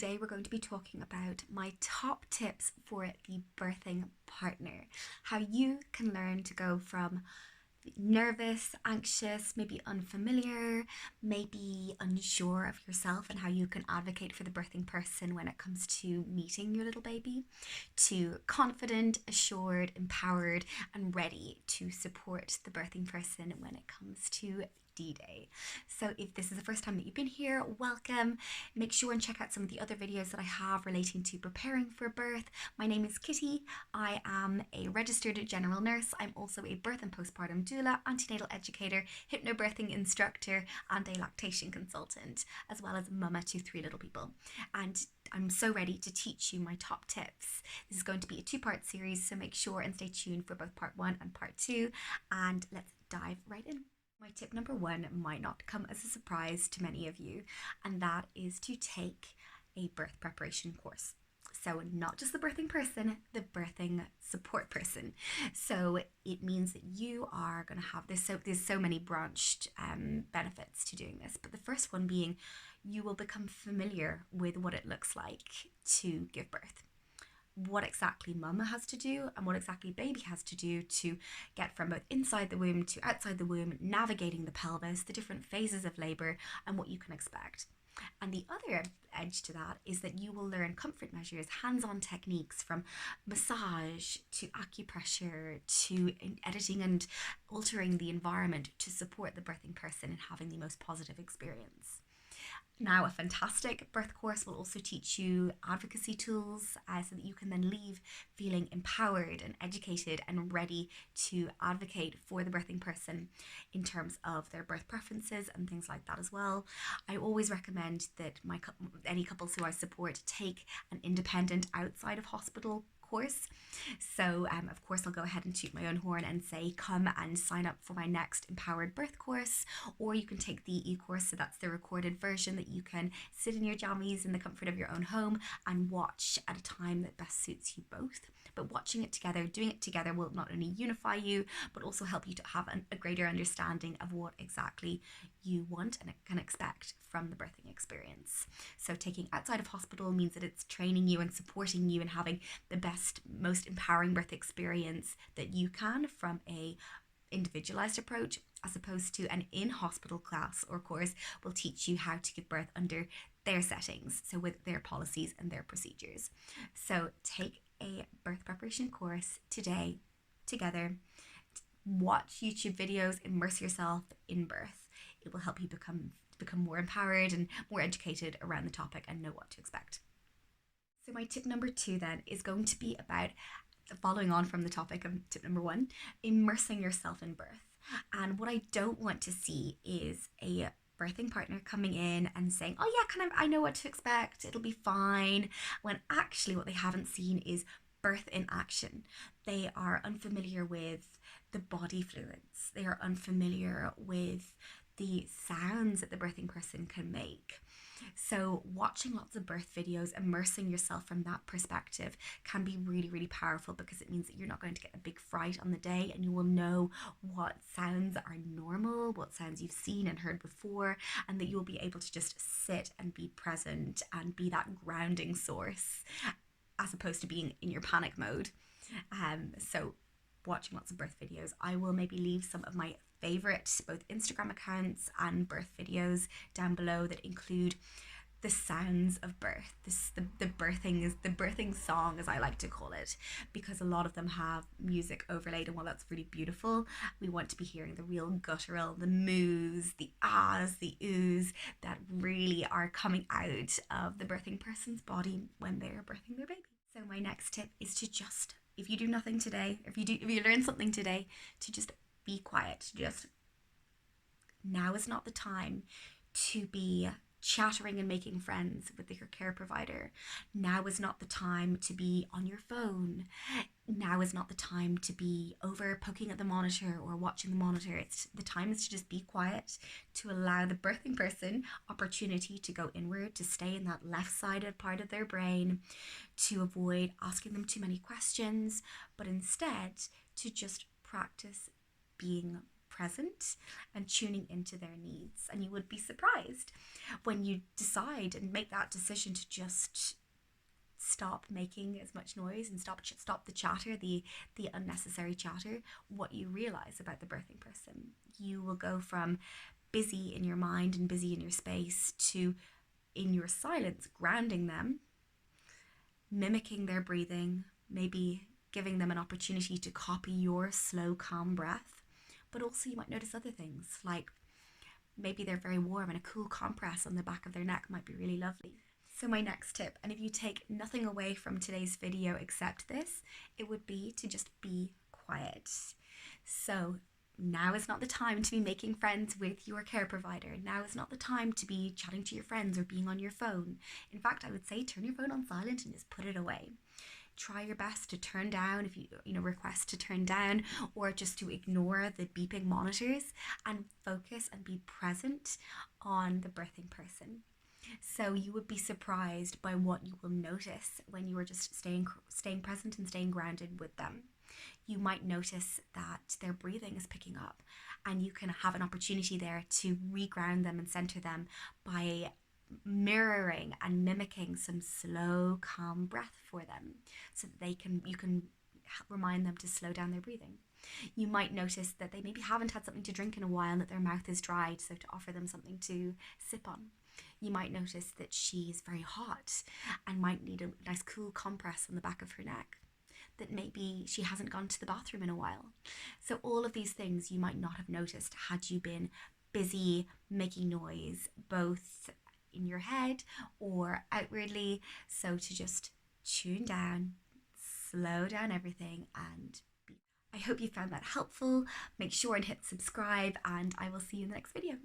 today we're going to be talking about my top tips for the birthing partner. How you can learn to go from nervous, anxious, maybe unfamiliar, maybe unsure of yourself, and how you can advocate for the birthing person when it comes to meeting your little baby, to confident, assured, empowered, and ready to support the birthing person when it comes to D-Day. So if this is the first time that you've been here, welcome. Make sure and check out some of the other videos that I have relating to preparing for birth. My name is Kitty. I am a registered general nurse. I'm also a birth and postpartum doula, antenatal educator, hypnobirthing instructor, and a lactation consultant, as well as mama to 3 little people. And I'm so ready to teach you my top tips. This is going to be a 2-part series, so make sure and stay tuned for both part 1 and part 2, and let's dive right in. My tip number 1 might not come as a surprise to many of you, and that is to take a birth preparation course. So not just the birthing person, the birthing support person. So it means that you are going to have there's so many branched benefits to doing this, but the first one being you will become familiar with what it looks like to give birth, what exactly mama has to do and what exactly baby has to do to get from both inside the womb to outside the womb, navigating the pelvis, the different phases of labor, and what you can expect. And the other edge to that is that you will learn comfort measures, hands-on techniques, from massage to acupressure to editing and altering the environment to support the birthing person in having the most positive experience. Now, a fantastic birth course will also teach you advocacy tools so that you can then leave feeling empowered and educated and ready to advocate for the birthing person in terms of their birth preferences and things like that as well. I always recommend that any couples who I support take an independent outside of hospital course. So of course I'll go ahead and toot my own horn and say come and sign up for my next empowered birth course, or you can take the e-course, so that's the recorded version that you can sit in your jammies in the comfort of your own home and watch at a time that best suits you both. But watching it together, doing it together, will not only unify you but also help you to have a greater understanding of what exactly you want and can expect from the birthing experience. So taking outside of hospital means that it's training you and supporting you and having the best, most empowering birth experience that you can from a individualized approach, as opposed to an in-hospital class or course will teach you how to give birth under their settings, so with their policies and their procedures. So take a birth preparation course today together. Watch YouTube videos, immerse yourself in birth. It will help you become more empowered and more educated around the topic and know what to expect. So my tip number 2 then is going to be about, following on from the topic of tip number 1, immersing yourself in birth. And what I don't want to see is a birthing partner coming in and saying, oh yeah, I know what to expect, it'll be fine, when actually what they haven't seen is birth in action. They are unfamiliar with the body fluids, they are unfamiliar with the sounds that the birthing person can make. So watching lots of birth videos, immersing yourself from that perspective can be really, really powerful, because it means that you're not going to get a big fright on the day, and you will know what sounds are normal, what sounds you've seen and heard before, and that you'll be able to just sit and be present and be that grounding source, as opposed to being in your panic mode. So watching lots of birth videos. I will maybe leave some of my favorite both Instagram accounts and birth videos down below that include the sounds of birth. The birthing song, as I like to call it, because a lot of them have music overlaid, and while that's really beautiful, we want to be hearing the real guttural, the moos, the ahs, the oohs that really are coming out of the birthing person's body when they're birthing their baby. So my next tip is to just, if you do nothing today, if you learn something today, to just be quiet. Now is not the time to be chattering and making friends with your care provider. Now is not the time to be on your phone. Now is not the time to be over poking at the monitor or watching the monitor. The time is to just be quiet, to allow the birthing person opportunity to go inward, to stay in that left-sided part of their brain, to avoid asking them too many questions, but instead to just practice being present and tuning into their needs. And you would be surprised when you decide and make that decision to just stop making as much noise and stop the chatter, the unnecessary chatter, what you realize about the birthing person. You will go from busy in your mind and busy in your space to, in your silence, grounding them, mimicking their breathing, maybe giving them an opportunity to copy your slow, calm breath. But also, you might notice other things, like maybe they're very warm and a cool compress on the back of their neck might be really lovely. So my next tip, and if you take nothing away from today's video except this, it would be to just be quiet. So now is not the time to be making friends with your care provider. Now is not the time to be chatting to your friends or being on your phone. In fact, I would say turn your phone on silent and just put it away. Try your best to turn down, if you request to turn down, or just to ignore the beeping monitors and focus and be present on the birthing person. So you would be surprised by what you will notice when you are just staying present and staying grounded with them. You might notice that their breathing is picking up, and you can have an opportunity there to reground them and center them by mirroring and mimicking some slow, calm breath for them, so that you can remind them to slow down their breathing. You might notice that they maybe haven't had something to drink in a while and that their mouth is dried, so to offer them something to sip on. You might notice that she's very hot and might need a nice cool compress on the back of her neck, that maybe she hasn't gone to the bathroom in a while. So all of these things you might not have noticed had you been busy making noise, both in your head or outwardly. So to just tune down, slow down everything, and I hope you found that helpful. Make sure and hit subscribe, and I will see you in the next video.